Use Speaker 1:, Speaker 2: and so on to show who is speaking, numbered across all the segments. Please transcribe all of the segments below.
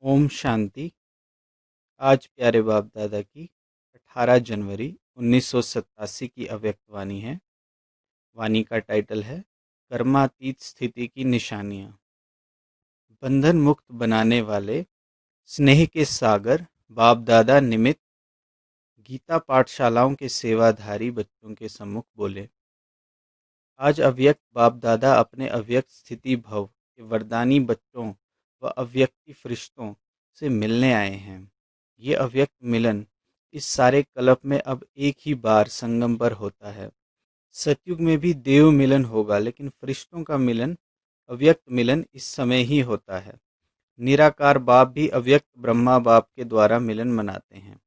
Speaker 1: ओम शांति। आज प्यारे बाप दादा की 18 जनवरी 1987 की अव्यक्त वाणी है। वाणी का टाइटल है कर्मातीत स्थिति की निशानियां। बंधन मुक्त बनाने वाले स्नेह के सागर बाप दादा निमित्त गीता पाठशालाओं के सेवाधारी बच्चों के सम्मुख बोले। आज अव्यक्त बाप दादा अपने अव्यक्त स्थिति भव के वरदानी बच्चों व अव्यक्ति फरिश्तों से मिलने आए हैं। ये अव्यक्त मिलन इस सारे कल्प में अब एक ही बार संगम पर होता है। सतयुग में भी देव मिलन होगा, लेकिन फरिश्तों का मिलन, अव्यक्त मिलन इस समय ही होता है। निराकार बाप भी अव्यक्त ब्रह्मा बाप के द्वारा मिलन मनाते हैं।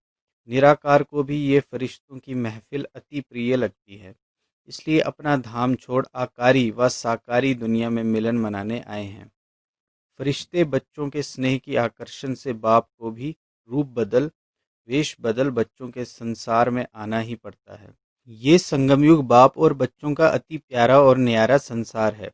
Speaker 1: निराकार को भी ये फरिश्तों की महफिल अति प्रिय लगती है, इसलिए अपना धाम छोड़ आकारी व साकारी दुनिया में मिलन मनाने आए हैं। फरिश्ते बच्चों के स्नेह की आकर्षण से बाप को भी रूप बदल, वेश बदल बच्चों के संसार में आना ही पड़ता है। ये संगम युग बाप और बच्चों का अति प्यारा और न्यारा संसार है।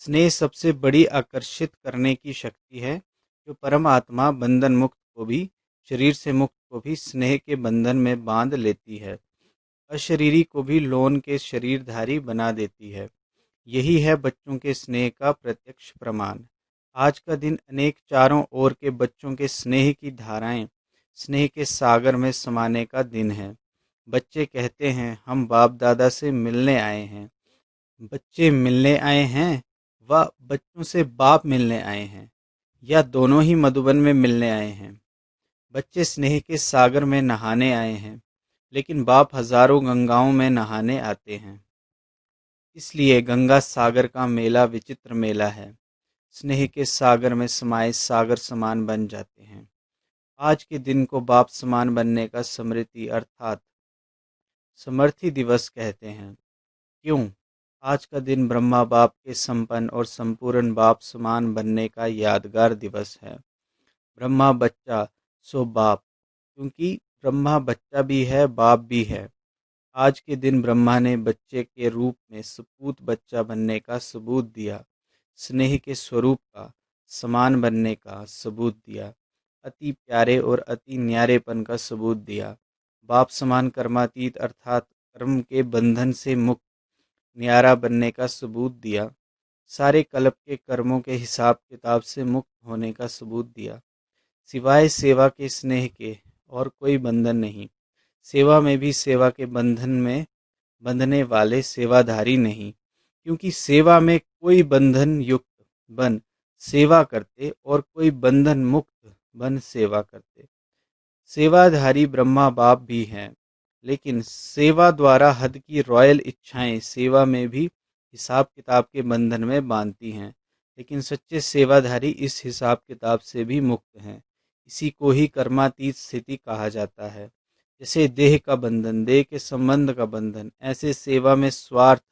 Speaker 1: स्नेह सबसे बड़ी आकर्षित करने की शक्ति है, जो परम आत्मा बंधन मुक्त को भी, शरीर से मुक्त को भी स्नेह के बंधन में बांध लेती है, अशरीरी को भी लोन के शरीरधारी बना देती है। यही है बच्चों के स्नेह का प्रत्यक्ष प्रमाण। आज का दिन अनेक चारों ओर के बच्चों के स्नेह की धाराएं, स्नेह के सागर में समाने का दिन है। बच्चे कहते हैं, हम बाप दादा से मिलने आए हैं। बच्चे मिलने आए हैं व बच्चों से बाप मिलने आए हैं, या दोनों ही मधुबन में मिलने आए हैं। बच्चे स्नेह के सागर में नहाने आए हैं, लेकिन बाप हजारों गंगाओं में नहाने आते हैं। इसलिए गंगा सागर का मेला विचित्र मेला है। स्नेह के सागर में समाये सागर समान बन जाते हैं। आज के दिन को बाप समान बनने का स्मृति अर्थात समर्थी दिवस कहते हैं। क्यों? आज का दिन ब्रह्मा बाप के संपन्न और संपूर्ण बाप समान बनने का यादगार दिवस है। ब्रह्मा बच्चा सो बाप, क्योंकि ब्रह्मा बच्चा भी है, बाप भी है। आज के दिन ब्रह्मा ने बच्चे के रूप में सपूत बच्चा बनने का सबूत दिया, स्नेह के स्वरूप का समान बनने का सबूत दिया, अति प्यारे और अति न्यारेपन का सबूत दिया, बाप समान कर्मातीत अर्थात कर्म के बंधन से मुक्त न्यारा बनने का सबूत दिया, सारे कल्प के कर्मों के हिसाब किताब से मुक्त होने का सबूत दिया। सिवाय सेवा के स्नेह के और कोई बंधन नहीं। सेवा में भी सेवा के बंधन में बंधने वाले सेवाधारी नहीं, क्योंकि सेवा में कोई बंधन युक्त बन सेवा करते और कोई बंधन मुक्त बन सेवा करते। सेवाधारी ब्रह्मा बाप भी हैं, लेकिन सेवा द्वारा हद की रॉयल इच्छाएं सेवा में भी हिसाब किताब के बंधन में बांधती हैं, लेकिन सच्चे सेवाधारी इस हिसाब किताब से भी मुक्त हैं। इसी को ही कर्मातीत स्थिति कहा जाता है। जैसे देह का बंधन, देह के संबंध का बंधन, ऐसे सेवा में स्वार्थ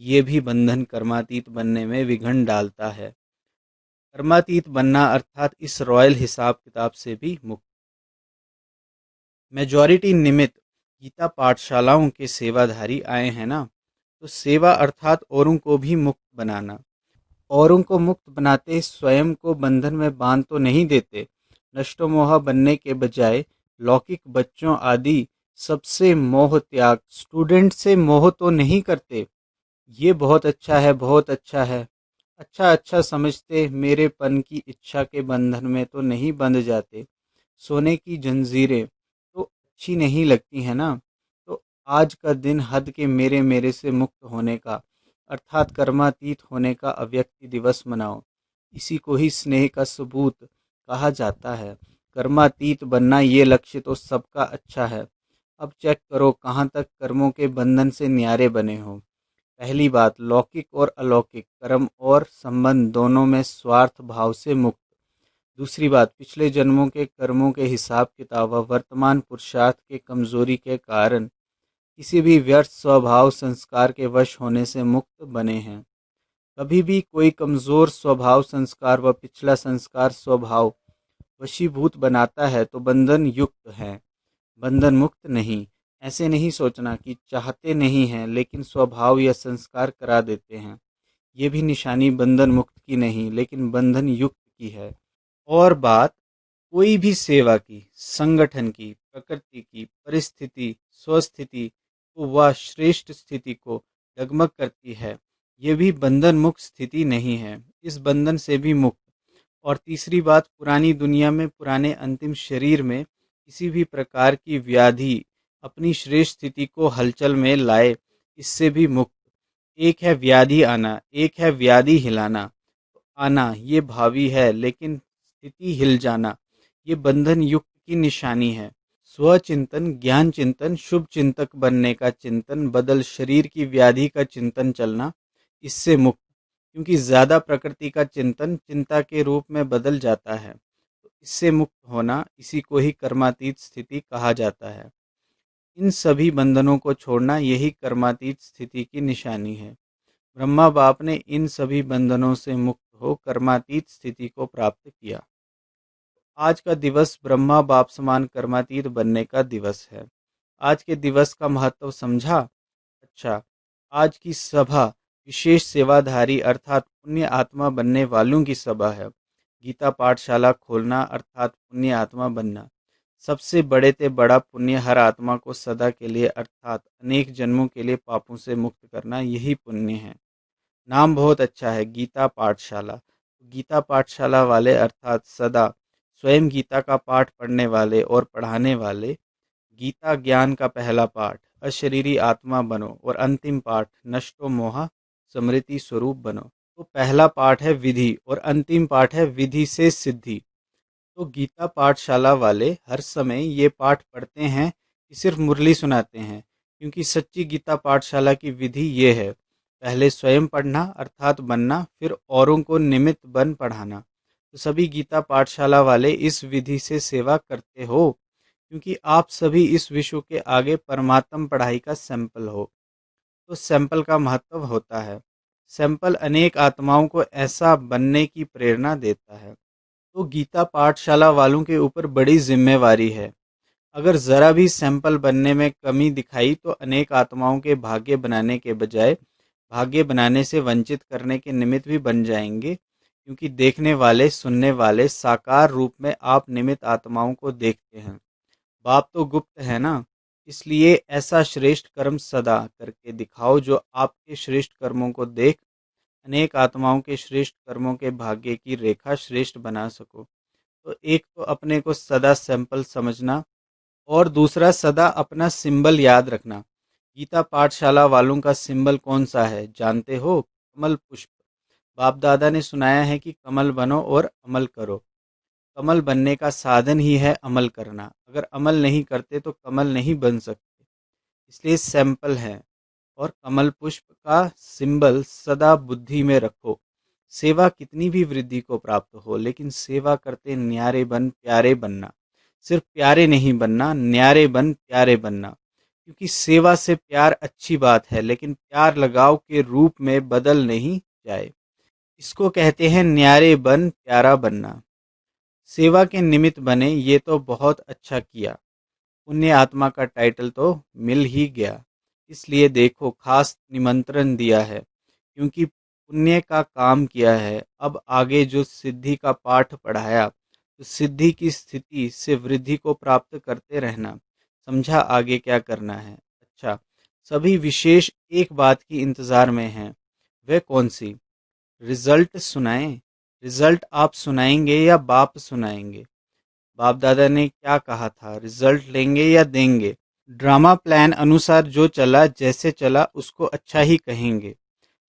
Speaker 1: ये भी बंधन कर्मातीत बनने में विघ्न डालता है। कर्मातीत बनना अर्थात इस रॉयल हिसाब किताब से भी मुक्त। मेजॉरिटी निमित्त गीता पाठशालाओं के सेवाधारी आए हैं ना, तो सेवा अर्थात औरों को भी मुक्त बनाना। औरों को मुक्त बनाते स्वयं को बंधन में बांध तो नहीं देते। नष्टोमोह बनने के बजाय लौकिक बच्चों आदि सबसे मोह त्याग, स्टूडेंट से मोह तो नहीं करते। ये बहुत अच्छा है, बहुत अच्छा है, अच्छा अच्छा समझते, मेरे पन की इच्छा के बंधन में तो नहीं बंध जाते। सोने की जंजीरें तो अच्छी नहीं लगती है ना, तो आज का दिन हद के मेरे मेरे से मुक्त होने का अर्थात कर्मातीत होने का अव्यक्ति दिवस मनाओ। इसी को ही स्नेह का सबूत कहा जाता है। कर्मातीत बनना ये लक्ष्य तो सबका अच्छा है। अब चेक करो कहाँ तक कर्मों के बंधन से न्यारे बने हो। पहली बात, लौकिक और अलौकिक कर्म और संबंध दोनों में स्वार्थ भाव से मुक्त। दूसरी बात, पिछले जन्मों के कर्मों के हिसाब किताब व वर्तमान पुरुषार्थ के कमजोरी के कारण किसी भी व्यर्थ स्वभाव संस्कार के वश होने से मुक्त बने हैं। कभी भी कोई कमजोर स्वभाव संस्कार व पिछला संस्कार स्वभाव वशीभूत बनाता है तो बंधन युक्त है, बंधन मुक्त नहीं। ऐसे नहीं सोचना कि चाहते नहीं हैं लेकिन स्वभाव या संस्कार करा देते हैं। ये भी निशानी बंधन मुक्त की नहीं, लेकिन बंधन युक्त की है। और बात, कोई भी सेवा की, संगठन की, प्रकृति की, परिस्थिति, स्वस्थिति को व श्रेष्ठ स्थिति को डगमग करती है, ये भी बंधन मुक्त स्थिति नहीं है, इस बंधन से भी मुक्त। और तीसरी बात, पुरानी दुनिया में, पुराने अंतिम शरीर में किसी भी प्रकार की व्याधि अपनी श्रेष्ठ स्थिति को हलचल में लाए, इससे भी मुक्त। एक है व्याधि आना, एक है व्याधि हिलाना। आना ये भावी है, लेकिन स्थिति हिल जाना ये बंधन युक्त की निशानी है। स्वचिंतन, ज्ञान चिंतन, शुभ चिंतक बनने का चिंतन, बदल शरीर की व्याधि का चिंतन चलना, इससे मुक्त। क्योंकि ज्यादा प्रकृति का चिंतन चिंता के रूप में बदल जाता है, तो इससे मुक्त होना, इसी को ही कर्मातीत स्थिति कहा जाता है। इन सभी बंधनों को छोड़ना, यही कर्मातीत स्थिति की निशानी है। ब्रह्मा बाप ने इन सभी बंधनों से मुक्त हो कर्मातीत स्थिति को प्राप्त किया। आज का दिवस ब्रह्मा बाप समान कर्मातीत बनने का दिवस है। आज के दिवस का महत्व समझा? अच्छा, आज की सभा विशेष सेवाधारी अर्थात पुण्य आत्मा बनने वालों की सभा है। गीता पाठशाला खोलना अर्थात पुण्य आत्मा बनना। सबसे बड़े ते बड़ा पुण्य हर आत्मा को सदा के लिए अर्थात अनेक जन्मों के लिए पापों से मुक्त करना, यही पुण्य है। नाम बहुत अच्छा है, गीता पाठशाला। गीता पाठशाला वाले अर्थात सदा स्वयं गीता का पाठ पढ़ने वाले और पढ़ाने वाले। गीता ज्ञान का पहला पाठ, अशरीरी आत्मा बनो, और अंतिम पाठ, नष्टो मोहा स्मृति स्वरूप बनो। तो पहला पाठ है विधि और अंतिम पाठ है विधि से सिद्धि। तो गीता पाठशाला वाले हर समय ये पाठ पढ़ते हैं कि सिर्फ मुरली सुनाते हैं, क्योंकि सच्ची गीता पाठशाला की विधि ये है, पहले स्वयं पढ़ना अर्थात बनना, फिर औरों को निमित्त बन पढ़ाना। तो सभी गीता पाठशाला वाले इस विधि से सेवा करते हो, क्योंकि आप सभी इस विश्व के आगे परमात्म पढ़ाई का सैंपल हो। तो सैंपल का महत्व होता है। सैंपल अनेक आत्माओं को ऐसा बनने की प्रेरणा देता है। तो गीता पाठशाला वालों के ऊपर बड़ी जिम्मेवारी है। अगर जरा भी सैंपल बनने में कमी दिखाई तो अनेक आत्माओं के भाग्य बनाने के बजाय भाग्य बनाने से वंचित करने के निमित्त भी बन जाएंगे, क्योंकि देखने वाले, सुनने वाले साकार रूप में आप निमित्त आत्माओं को देखते हैं। बाप तो गुप्त है ना, इसलिए ऐसा श्रेष्ठ कर्म सदा करके दिखाओ जो आपके श्रेष्ठ कर्मों को देख अनेक आत्माओं के श्रेष्ठ कर्मों के भाग्य की रेखा श्रेष्ठ बना सको। तो एक तो अपने को सदा सैंपल समझना, और दूसरा सदा अपना सिंबल याद रखना। गीता पाठशाला वालों का सिंबल कौन सा है जानते हो? कमल पुष्प। बाप दादा ने सुनाया है कि कमल बनो और अमल करो। कमल बनने का साधन ही है अमल करना। अगर अमल नहीं करते तो कमल नहीं बन सकते, इसलिए सैंपल है। और कमल पुष्प का सिंबल सदा बुद्धि में रखो। सेवा कितनी भी वृद्धि को प्राप्त हो, लेकिन सेवा करते न्यारे बन प्यारे बनना। सिर्फ प्यारे नहीं बनना, न्यारे बन प्यारे बनना। क्योंकि सेवा से प्यार अच्छी बात है, लेकिन प्यार लगाव के रूप में बदल नहीं जाए, इसको कहते हैं न्यारे बन प्यारा बनना। सेवा के निमित्त बने, ये तो बहुत अच्छा किया, पुण्य आत्मा का टाइटल तो मिल ही गया। इसलिए देखो खास निमंत्रण दिया है, क्योंकि पुण्य का काम किया है। अब आगे जो सिद्धि का पाठ पढ़ाया, तो सिद्धि की स्थिति से वृद्धि को प्राप्त करते रहना। समझा आगे क्या करना है? अच्छा, सभी विशेष एक बात की इंतजार में हैं। वह कौन सी? रिजल्ट सुनाएं। रिजल्ट आप सुनाएंगे या बाप सुनाएंगे? बाप दादा ने क्या कहा था, रिजल्ट लेंगे या देंगे? ड्रामा प्लान अनुसार जो चला, जैसे चला उसको अच्छा ही कहेंगे।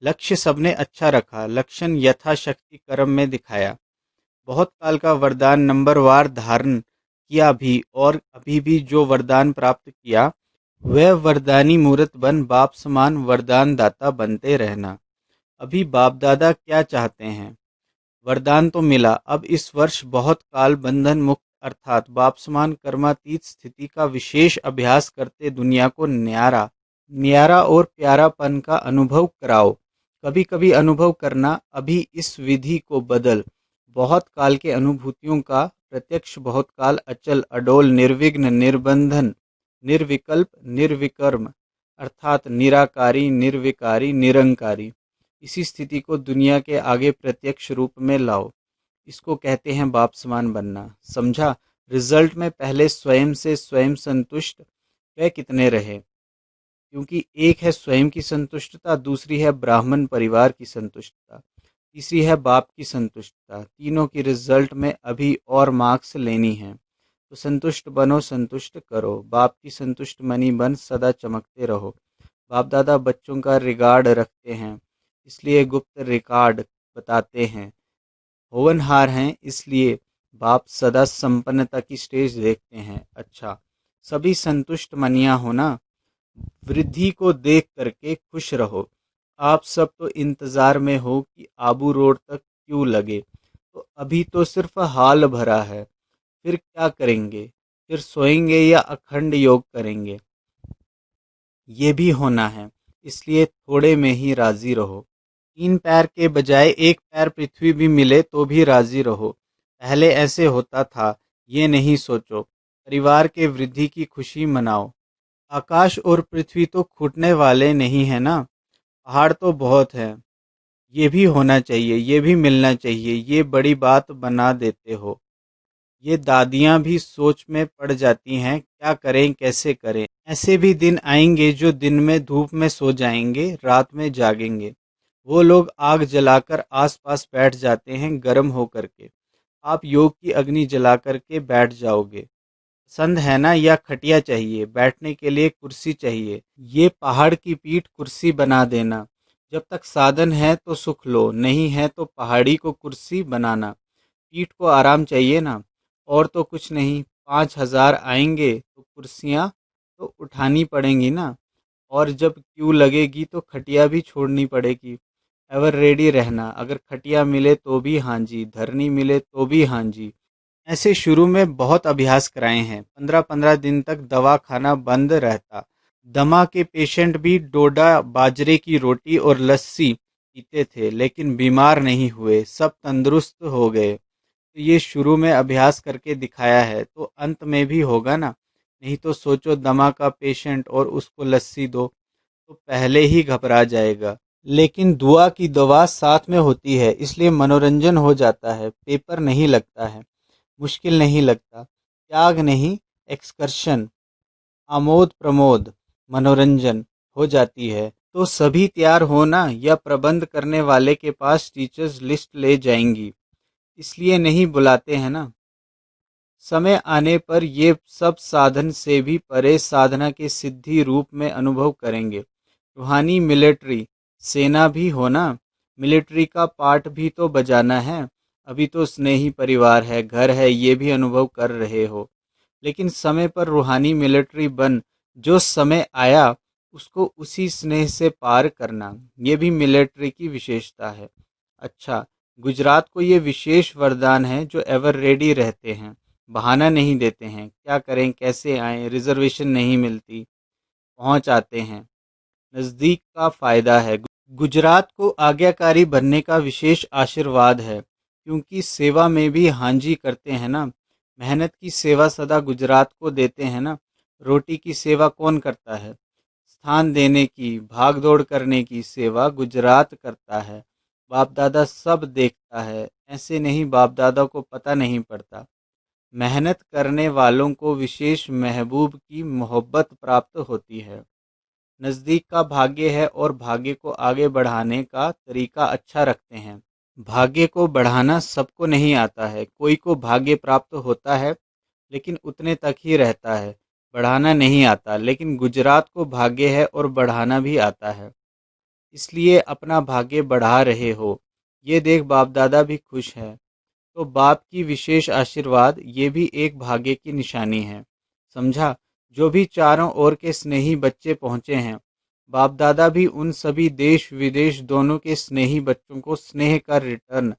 Speaker 1: लक्ष्य सबने अच्छा रखा, लक्षण यथाशक्ति कर्म में दिखाया। बहुत काल का वरदान नंबरवार धारण किया भी, और अभी भी जो वरदान प्राप्त किया, वह वरदानी मूर्त बन बाप समान वरदान दाता बनते रहना। अभी बाप दादा क्या चाहते हैं? वरदान तो मिला, अब इस वर्ष बहुत काल बंधन मुक्त अर्थात बाप समान कर्मातीत स्थिति का विशेष अभ्यास करते दुनिया को न्यारा न्यारा और प्यारापन का अनुभव कराओ। कभी कभी अनुभव करना, अभी इस विधि को बदल। बहुत काल के अनुभूतियों का प्रत्यक्ष, बहुत काल अचल अडोल निर्विघ्न निर्बंधन निर्विकल्प निर्विकर्म अर्थात निराकारी निर्विकारी निरंकारी, इसी स्थिति को दुनिया के आगे प्रत्यक्ष रूप में लाओ। इसको कहते हैं बाप समान बनना। समझा? रिजल्ट में पहले स्वयं से स्वयं संतुष्ट वह कितने रहे, क्योंकि एक है स्वयं की संतुष्टता, दूसरी है ब्राह्मण परिवार की संतुष्टता, तीसरी है बाप की संतुष्टता। तीनों की रिजल्ट में अभी और मार्क्स लेनी है। तो संतुष्ट बनो, संतुष्ट करो, बाप की संतुष्ट मनी बन सदा चमकते रहो। बाप दादा बच्चों का रिगार्ड रखते हैं, इसलिए गुप्त रिकॉर्ड बताते हैं। होनहार हैं, इसलिए बाप सदा संपन्नता की स्टेज देखते हैं। अच्छा, सभी संतुष्ट मनिया हो ना? वृद्धि को देख करके खुश रहो। आप सब तो इंतजार में हो कि आबू रोड तक क्यों लगे, तो अभी तो सिर्फ हाल भरा है। फिर क्या करेंगे? फिर सोएंगे या अखंड योग करेंगे? ये भी होना है, इसलिए थोड़े में ही राजी रहो। 3 पैर के बजाय 1 पैर पृथ्वी भी मिले तो भी राजी रहो। पहले ऐसे होता था, ये नहीं सोचो। परिवार के वृद्धि की खुशी मनाओ। आकाश और पृथ्वी तो छूटने वाले नहीं है ना? पहाड़ तो बहुत है। ये भी होना चाहिए, ये भी मिलना चाहिए, ये बड़ी बात बना देते हो। ये दादियाँ भी सोच में पड़ जाती हैं, क्या करें कैसे करें। ऐसे भी दिन आएंगे जो दिन में धूप में सो जाएंगे, रात में जागेंगे। वो लोग आग जलाकर आसपास बैठ जाते हैं गर्म होकर के। आप योग की अग्नि जला करके बैठ जाओगे। पसंद है ना? या खटिया चाहिए? बैठने के लिए कुर्सी चाहिए? ये पहाड़ की पीठ कुर्सी बना देना। जब तक साधन है तो सुख लो, नहीं है तो पहाड़ी को कुर्सी बनाना। पीठ को आराम चाहिए ना? और तो कुछ नहीं। 5,000 आएंगे तो कुर्सियाँ तो उठानी पड़ेंगी ना? और जब क्यू लगेगी तो खटिया भी छोड़नी पड़ेगी। एवर रेडी रहना, अगर खटिया मिले तो भी हाँ जी, धरनी मिले तो भी हाँ जी। ऐसे शुरू में बहुत अभ्यास कराए हैं। 15-15 दिन तक दवा खाना बंद रहता। दमा के पेशेंट भी डोडा बाजरे की रोटी और लस्सी पीते थे, लेकिन बीमार नहीं हुए, सब तंदुरुस्त हो गए। तो ये शुरू में अभ्यास करके दिखाया है, तो अंत में भी होगा ना? नहीं तो सोचो, दमा का पेशेंट और उसको लस्सी दो तो पहले ही घबरा जाएगा। लेकिन दुआ की दवा साथ में होती है, इसलिए मनोरंजन हो जाता है, पेपर नहीं लगता है, मुश्किल नहीं लगता, त्याग नहीं, एक्सकर्शन, आमोद प्रमोद, मनोरंजन हो जाती है। तो सभी तैयार हो ना, या प्रबंध करने वाले के पास टीचर्स लिस्ट ले जाएंगी, इसलिए नहीं बुलाते हैं ना? समय आने पर ये सब साधन से भी परे साधना के सिद्धि रूप में अनुभव करेंगे। रूहानी मिलिट्री सेना भी हो ना? मिलिट्री का पार्ट भी तो बजाना है। अभी तो स्नेही परिवार है, घर है, ये भी अनुभव कर रहे हो। लेकिन समय पर रूहानी मिलिट्री बन, जो समय आया उसको उसी स्नेह से पार करना, ये भी मिलिट्री की विशेषता है। अच्छा, गुजरात को ये विशेष वरदान है जो एवर रेडी रहते हैं, बहाना नहीं देते हैं। क्या करें कैसे आएं, रिजर्वेशन नहीं मिलती, पहुंच आते हैं। नज़दीक का फ़ायदा है। गुजरात को आज्ञाकारी बनने का विशेष आशीर्वाद है, क्योंकि सेवा में भी हांजी करते हैं ना। मेहनत की सेवा सदा गुजरात को देते हैं ना। रोटी की सेवा कौन करता है? स्थान देने की, भाग दौड़ करने की सेवा गुजरात करता है। बाप दादा सब देखता है, ऐसे नहीं बाप दादा को पता नहीं पड़ता। मेहनत करने वालों को विशेष महबूब की मोहब्बत प्राप्त होती है। नज़दीक का भाग्य है और भाग्य को आगे बढ़ाने का तरीका अच्छा रखते हैं। भाग्य को बढ़ाना सबको नहीं आता है, कोई को भाग्य प्राप्त होता है लेकिन उतने तक ही रहता है, बढ़ाना नहीं आता। लेकिन गुजरात को भाग्य है और बढ़ाना भी आता है, इसलिए अपना भाग्य बढ़ा रहे हो। ये देख बाप दादा भी खुश है। तो बाप की विशेष आशीर्वाद ये भी एक भाग्य की निशानी है। समझा? जो भी चारों ओर के स्नेही बच्चे पहुँचे हैं, बाप दादा भी उन सभी देश विदेश दोनों के स्नेही बच्चों को स्नेह का रिटर्न,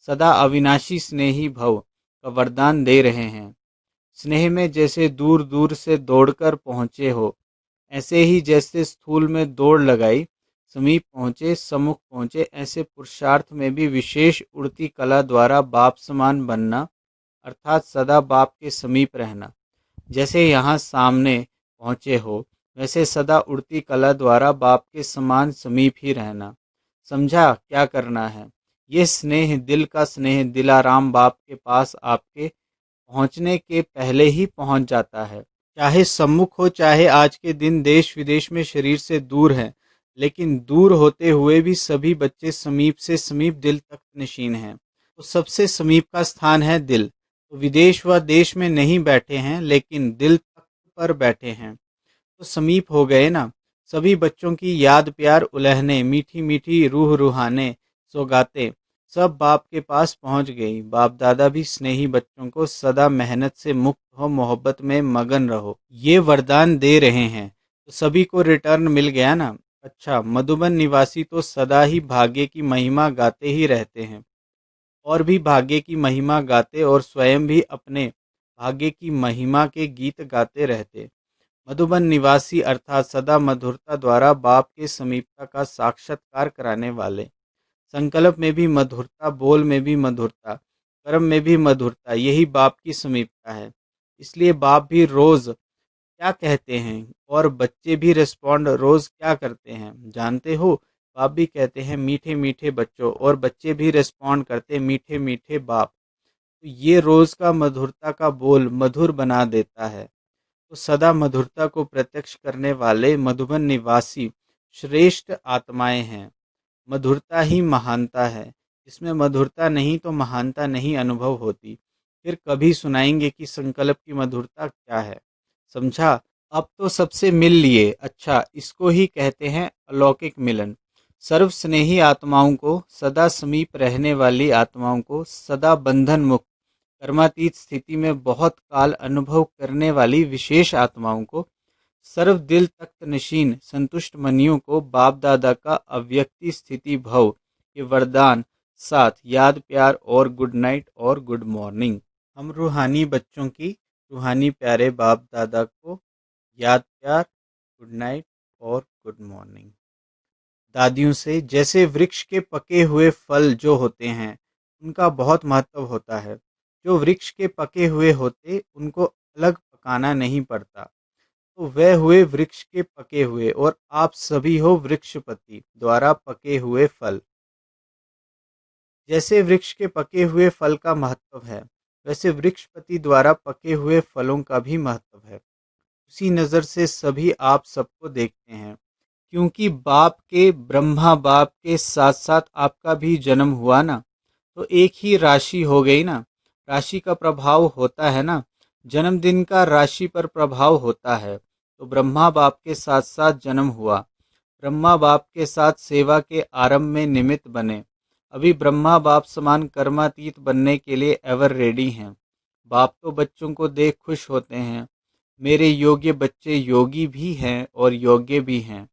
Speaker 1: सदा अविनाशी स्नेही भव का वरदान दे रहे हैं। स्नेह में जैसे दूर दूर से दौड़कर पहुँचे हो, ऐसे ही जैसे स्थूल में दौड़ लगाई समीप पहुँचे, सम्मुख पहुँचे, ऐसे पुरुषार्थ में भी विशेष उड़ती कला द्वारा बाप समान बनना, अर्थात सदा बाप के समीप रहना। जैसे यहाँ सामने पहुँचे हो, वैसे सदा उड़ती कला द्वारा बाप के समान समीप ही रहना। समझा क्या करना है? ये स्नेह, दिल का स्नेह, दिलाराम बाप के पास आपके पहुंचने के पहले ही पहुंच जाता है। चाहे सम्मुख हो, चाहे आज के दिन देश विदेश में शरीर से दूर हैं, लेकिन दूर होते हुए भी सभी बच्चे समीप से समीप दिल तक नशीन हैं। तो सबसे समीप का स्थान है दिल। तो विदेश व देश में नहीं बैठे हैं, लेकिन दिल तक पर बैठे हैं, तो समीप हो गए ना। सभी बच्चों की याद, प्यार, उलहने, मीठी मीठी रूह रूहाने, सौगातें सब बाप के पास पहुंच गई। बाप दादा भी स्नेही बच्चों को सदा मेहनत से मुक्त हो, मोहब्बत में मगन रहो, ये वरदान दे रहे हैं। तो सभी को रिटर्न मिल गया ना। अच्छा, मधुबन निवासी तो सदा ही भाग्य की महिमा गाते ही रहते हैं, और भी भाग्य की महिमा गाते, और स्वयं भी अपने भाग्य की महिमा के गीत गाते रहते। मधुबन निवासी अर्थात सदा मधुरता द्वारा बाप के समीपता का साक्षात्कार कराने वाले। संकल्प में भी मधुरता, बोल में भी मधुरता, कर्म में भी मधुरता, यही बाप की समीपता है। इसलिए बाप भी रोज क्या कहते हैं और बच्चे भी रिस्पॉन्ड रोज क्या करते हैं, जानते हो? बाप भी कहते हैं मीठे मीठे बच्चों, और बच्चे भी रिस्पॉन्ड करते मीठे मीठे बाप। तो ये रोज का मधुरता का बोल मधुर बना देता है। तो सदा मधुरता को प्रत्यक्ष करने वाले मधुबन निवासी श्रेष्ठ आत्माएं हैं। मधुरता ही महानता है। इसमें मधुरता नहीं तो महानता नहीं अनुभव होती। फिर कभी सुनाएंगे कि संकल्प की मधुरता क्या है। समझा? अब तो सबसे मिल लिए। अच्छा, इसको ही कहते हैं अलौकिक मिलन। सर्व स्नेही आत्माओं को, सदा समीप रहने वाली आत्माओं को, सदा बंधन मुक्त कर्मातीत स्थिति में बहुत काल अनुभव करने वाली विशेष आत्माओं को, सर्व दिल तख्त नशीन संतुष्ट मनियों को बाप दादा का अव्यक्ति स्थिति भव के वरदान साथ याद, प्यार और गुड नाइट और गुड मॉर्निंग। हम रूहानी बच्चों की रूहानी प्यारे बाप दादा को याद, प्यार, गुड नाइट और गुड मॉर्निंग। दादियों से, जैसे वृक्ष के पके हुए फल जो होते हैं उनका बहुत महत्व होता है। जो वृक्ष के पके हुए होते उनको अलग पकाना नहीं पड़ता, तो वह हुए वृक्ष के पके हुए, और आप सभी हो वृक्षपति द्वारा पके हुए फल। जैसे वृक्ष के पके हुए फल का महत्व है, वैसे वृक्षपति द्वारा पके हुए फलों का भी महत्व है। उसी नज़र से सभी आप सबको देखते हैं, क्योंकि बाप के, ब्रह्मा बाप के साथ साथ आपका भी जन्म हुआ ना, तो एक ही राशि हो गई ना। राशि का प्रभाव होता है ना, जन्मदिन का राशि पर प्रभाव होता है। तो ब्रह्मा बाप के साथ साथ जन्म हुआ, ब्रह्मा बाप के साथ सेवा के आरंभ में निमित्त बने। अभी ब्रह्मा बाप समान कर्मातीत बनने के लिए एवर रेडी हैं। बाप तो बच्चों को देख खुश होते हैं, मेरे योग्य बच्चे योगी भी हैं और योग्य भी हैं,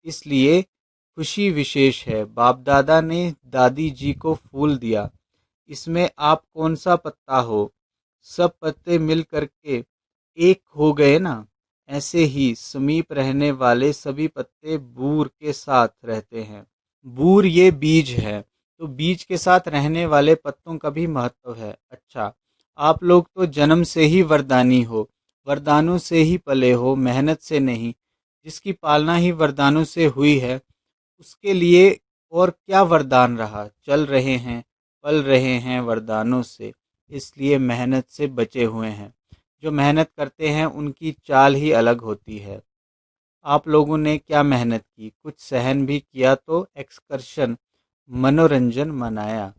Speaker 1: इसलिए खुशी विशेष है। बाप दादा ने दादी जी को फूल दिया, इसमें आप कौन सा पत्ता हो? सब पत्ते मिल करके एक हो गए ना। ऐसे ही समीप रहने वाले सभी पत्ते बूर के साथ रहते हैं। बूर ये बीज है, तो बीज के साथ रहने वाले पत्तों का भी महत्व है। अच्छा, आप लोग तो जन्म से ही वरदानी हो, वरदानों से ही पले हो, मेहनत से नहीं। जिसकी पालना ही वरदानों से हुई है, उसके लिए और क्या वरदान रहा? चल रहे हैं, पल रहे हैं वरदानों से, इसलिए मेहनत से बचे हुए हैं। जो मेहनत करते हैं उनकी चाल ही अलग होती है। आप लोगों ने क्या मेहनत की, कुछ सहन भी किया, तो एक्सकर्शन मनोरंजन मनाया।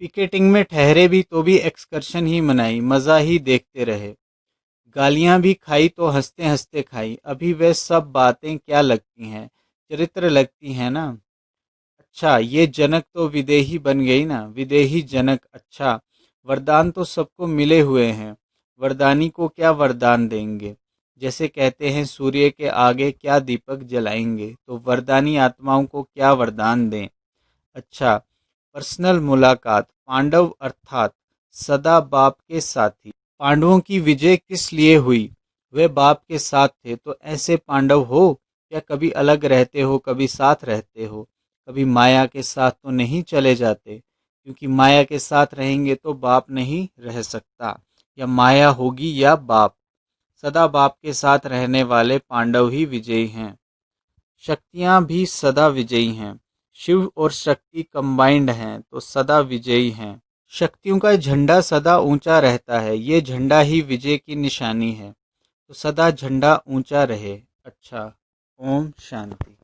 Speaker 1: पिकेटिंग में ठहरे भी तो भी एक्सकर्शन ही मनाई, मज़ा ही देखते रहे। गालियां भी खाई तो हंसते हंसते खाई। अभी वे सब बातें क्या लगती हैं, चरित्र लगती हैं ना। अच्छा, ये जनक तो विदेही बन गई ना, विदेही जनक। अच्छा, वरदान तो सबको मिले हुए हैं, वरदानी को क्या वरदान देंगे? जैसे कहते हैं सूर्य के आगे क्या दीपक जलाएंगे, तो वरदानी आत्माओं को क्या वरदान दें? अच्छा, पर्सनल मुलाकात। पांडव अर्थात सदा बाप के साथी। पांडवों की विजय किस लिए हुई? वे बाप के साथ थे, तो ऐसे पांडव हो। क्या कभी अलग रहते हो, कभी साथ रहते हो? कभी माया के साथ तो नहीं चले जाते, क्योंकि माया के साथ रहेंगे तो बाप नहीं रह सकता। या माया होगी या बाप। सदा बाप के साथ रहने वाले पांडव ही विजयी हैं। शक्तियां भी सदा विजयी हैं। शिव और शक्ति कंबाइंड हैं तो सदा विजयी हैं। शक्तियों का झंडा सदा ऊंचा रहता है, ये झंडा ही विजय की निशानी है, तो सदा झंडा ऊंचा रहे। अच्छा। ओम शांति।